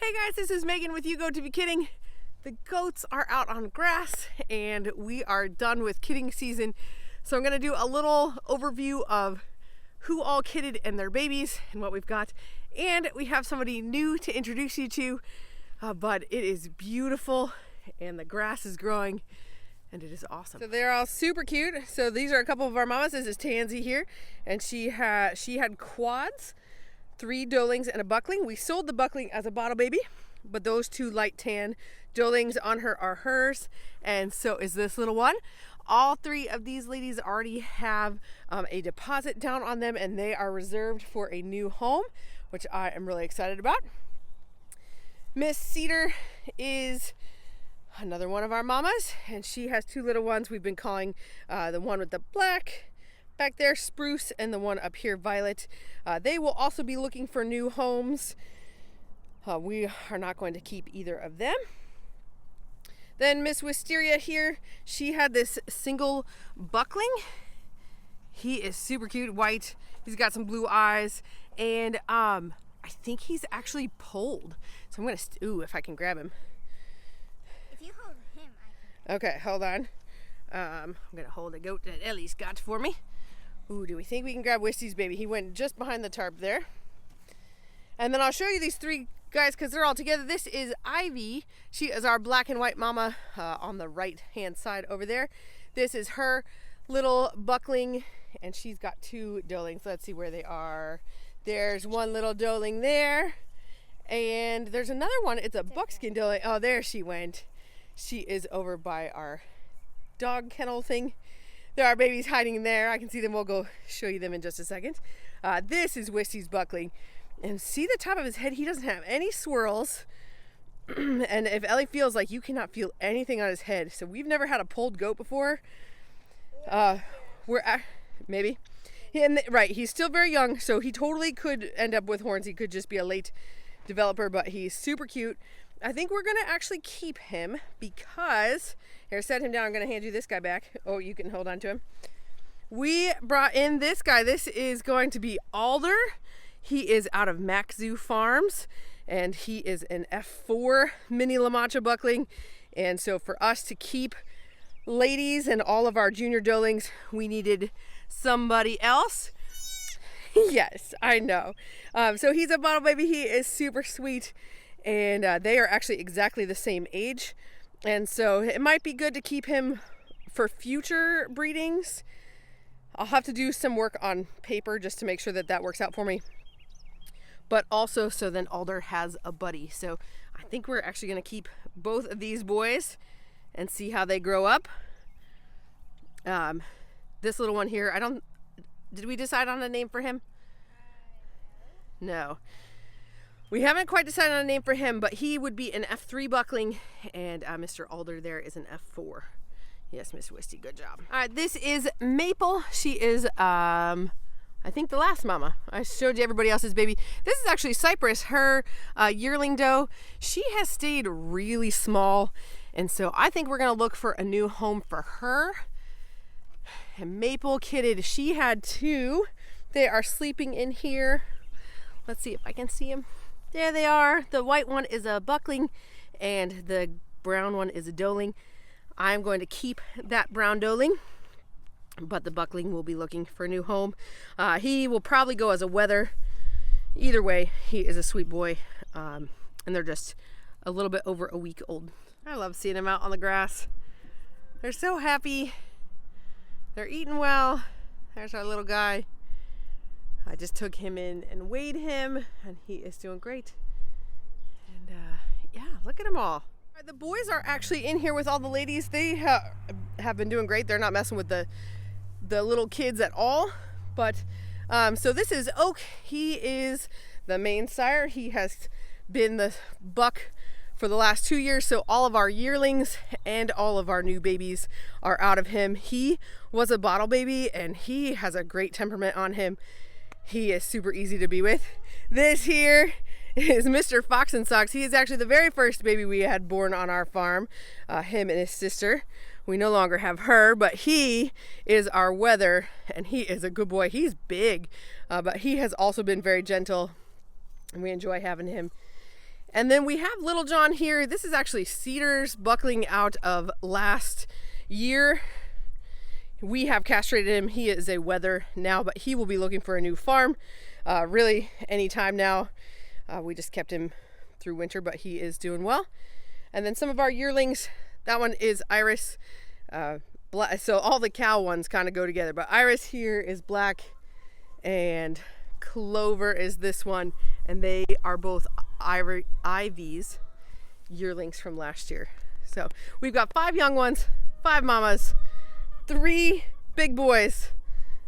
Hey guys, this is Megan with You Go To Be Kidding. The goats are out on grass and we are done with kidding season. So I'm gonna do a little overview of who all kidded and their babies and what we've got. And we have somebody new to introduce you to, but it is beautiful and the grass is growing and it is awesome. So they're all super cute. So these are a couple of our mamas. This is Tansy here, and she had quads, 3 doelings and a buckling. We sold the buckling as a bottle baby, but those 2 light tan doelings on her are hers, and so is this little one. All 3 of these ladies already have a deposit down on them, and they are reserved for a new home, which I am really excited about. Miss Cedar is another one of our mamas, and she has 2 little ones. We've been calling the one with the black back there Spruce, and the one up here Violet. They will also be looking for new homes. We are not going to keep either of them. Then Miss Wisteria here, she had this single buckling. He is super cute, white. He's got some blue eyes, and I think he's actually polled. So I'm gonna, ooh, if I can grab him. If you hold him, I can. Okay, hold on. I'm gonna hold a goat that Ellie's got for me. Ooh, do we think we can grab Wisty's baby? He went just behind the tarp there. And then I'll show you these 3 guys because they're all together. This is Ivy. She is our black and white mama on the right hand side over there. This is her little buckling, and she's got 2 doelings. Let's see where they are. There's one little doeling there, and there's another one. It's a buckskin doeling. Oh, there she went. She is over by our dog kennel thing. There are babies hiding in there. I can see them. We'll go show you them in just a second. This is Wisty's buckling. And see the top of his head? He doesn't have any swirls. And if Ellie feels like you cannot feel anything on his head. So we've never had a polled goat before. Maybe. Right, he's still very young, so he totally could end up with horns. He could just be a late developer, but he's super cute. I think we're gonna actually keep him because, here, set him down. I'm gonna hand you this guy back. Oh, you can hold on to him. We brought in this guy. This is going to be Alder. He is out of Mac Zoo Farms, and he is an F4 mini Lamancha buckling. And so for us to keep ladies and all of our junior doelings, we needed somebody else. Yes, I know. So he's a bottle baby. He is super sweet, and they are actually exactly the same age. And so it might be good to keep him for future breedings. I'll have to do some work on paper just to make sure that that works out for me. But also so then Alder has a buddy. So I think we're actually going to keep both of these boys and see how they grow up. This little one here, did we decide on a name for him? No. We haven't quite decided on a name for him, but he would be an F3 buckling, and Mr. Alder there is an F4. Yes, Miss Wisty, good job. All right, this is Maple. She is, I think, the last mama. I showed you everybody else's baby. This is actually Cypress, her yearling doe. She has stayed really small, and so I think we're gonna look for a new home for her. And Maple kidded. She had 2. They are sleeping in here. Let's see if I can see them. There they are. The white one is a buckling, and the brown one is a doeling. I'm going to keep that brown doeling, but the buckling will be looking for a new home. He will probably go as a wether. Either way, he is a sweet boy, and they're just a little bit over a week old. I love seeing them out on the grass. They're so happy. They're eating well. There's our little guy. I just took him in and weighed him, and he is doing great. And yeah, look at them all. The boys are actually in here with all the ladies. They have been doing great. They're not messing with the little kids at all. But so this is Oak. He is the main sire. He has been the buck for the last 2 years. So all of our yearlings and all of our new babies are out of him. He was a bottle baby, and he has a great temperament on him. He is super easy to be with. This here is Mr. Fox and Socks. He is actually the very first baby we had born on our farm, him and his sister. We no longer have her, but he is our wether, and he is a good boy. He's big, but he has also been very gentle, and we enjoy having him. And then we have Little John here. This is actually Cedar's buckling out of last year. We have castrated him. He is a wether now, but he will be looking for a new farm really anytime now. We just kept him through winter, but he is doing well. And then some of our yearlings, that one is Iris. So all the cow ones kind of go together, but Iris here is black and Clover is this one, and they are both Ivy's yearlings from last year. So we've got 5 young ones, 5 mamas, 3 big boys,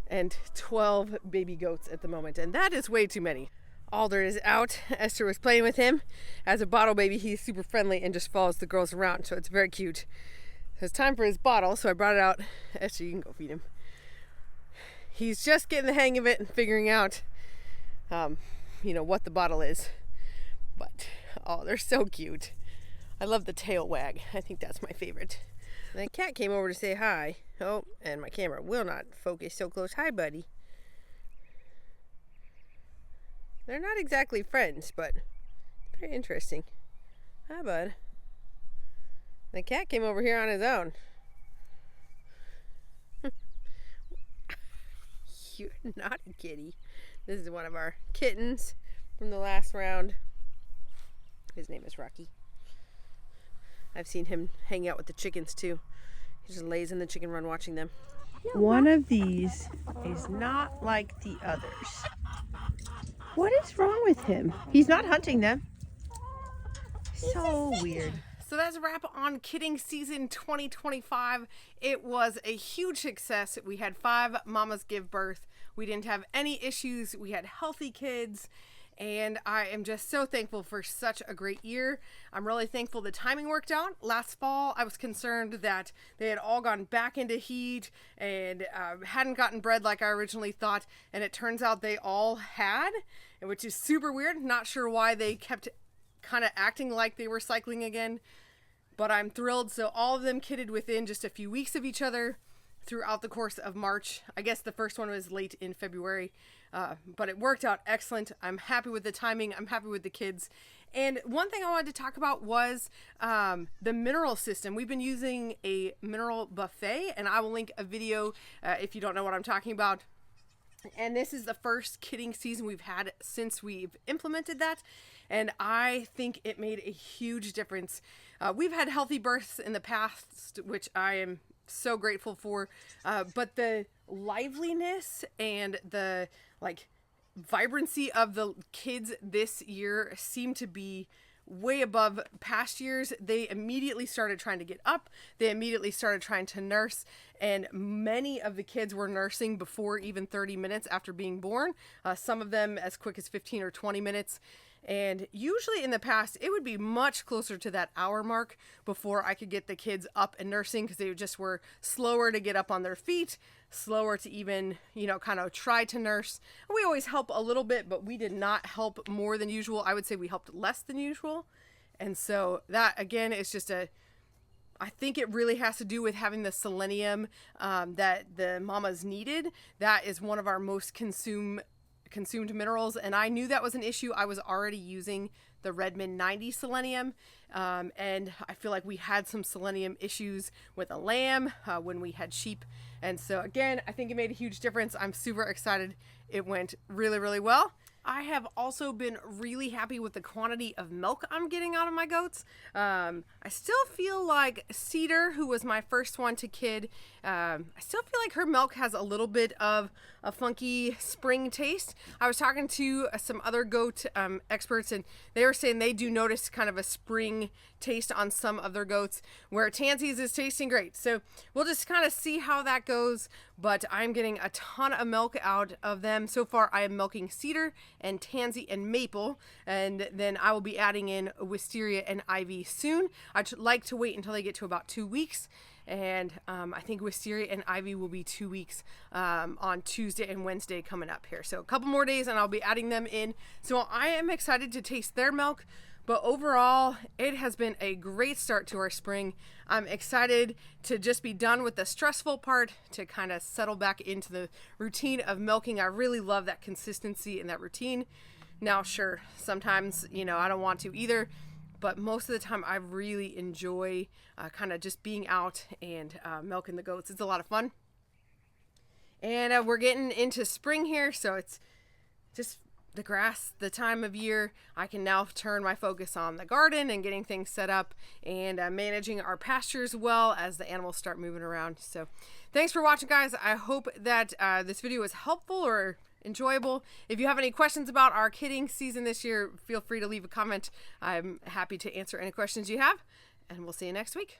and 12 baby goats at the moment, and that is way too many. Alder is out. Esther was playing with him. As a bottle baby, he's super friendly and just follows the girls around, so it's very cute. It's time for his bottle, so I brought it out. Esther, you can go feed him. He's just getting the hang of it and figuring out what the bottle is. But, oh, they're so cute. I love the tail wag. I think that's my favorite. The cat came over to say hi. Oh, and my camera will not focus so close. Hi, buddy. They're not exactly friends, but very interesting. Hi, bud. The cat came over here on his own. You're not a kitty. This is one of our kittens from the last round. His name is Rocky. I've seen him hang out with the chickens too. He just lays in the chicken run watching them. One of these is not like the others. What is wrong with him? He's not hunting them. So weird. So that's a wrap on kidding season 2025. It was a huge success. We had 5 mamas give birth. We didn't have any issues. We had healthy kids. And I am just so thankful for such a great year. I'm really thankful the timing worked out. Last fall, I was concerned that they had all gone back into heat and hadn't gotten bred like I originally thought. And it turns out they all had, which is super weird. Not sure why they kept kind of acting like they were cycling again. But I'm thrilled. So all of them kidded within just a few weeks of each other throughout the course of March. I guess the first one was late in February. But it worked out excellent. I'm happy with the timing. I'm happy with the kids. And one thing I wanted to talk about was the mineral system. We've been using a mineral buffet, and I will link a video if you don't know what I'm talking about. And this is the first kidding season we've had since we've implemented that. And I think it made a huge difference. We've had healthy births in the past, which I am so grateful for. But the liveliness and the vibrancy of the kids this year seemed to be way above past years. They immediately started trying to get up. They immediately started trying to nurse. And many of the kids were nursing before even 30 minutes after being born. Some of them as quick as 15 or 20 minutes. And usually in the past, it would be much closer to that hour mark before I could get the kids up and nursing, because they just were slower to get up on their feet, slower to even, kind of try to nurse. We always help a little bit, but we did not help more than usual. I would say we helped less than usual. And so that, again, is just I think it really has to do with having the selenium that the mamas needed. That is one of our most consumed minerals, and I knew that was an issue. I was already using the Redmond 90 selenium, and I feel like we had some selenium issues with a lamb when we had sheep. And so again, I think it made a huge difference. I'm super excited. It went really, really well. I have also been really happy with the quantity of milk I'm getting out of my goats. I still feel like Cedar, who was my first one to kid, I still feel like her milk has a little bit of a funky spring taste. I was talking to some other goat experts, and they were saying they do notice kind of a spring taste on some of their goats, where Tansy's is tasting great. So we'll just kind of see how that goes, but I'm getting a ton of milk out of them. So far, I am milking Cedar and Tansy and Maple, and then I will be adding in Wisteria and Ivy soon. I'd like to wait until they get to about 2 weeks. And I think Wisteria and Ivy will be 2 weeks on Tuesday and Wednesday coming up here. So a couple more days and I'll be adding them in. So I am excited to taste their milk. But overall, it has been a great start to our spring. I'm excited to just be done with the stressful part, to kind of settle back into the routine of milking. I really love that consistency and that routine. Now, sure, sometimes, you know, I don't want to either, but most of the time I really enjoy kind of just being out and milking the goats. It's a lot of fun. And we're getting into spring here, so it's just the grass, the time of year. I can now turn my focus on the garden and getting things set up and managing our pastures well as the animals start moving around. So thanks for watching, guys. I hope that this video was helpful or enjoyable. If you have any questions about our kidding season this year, feel free to leave a comment. I'm happy to answer any questions you have, and we'll see you next week.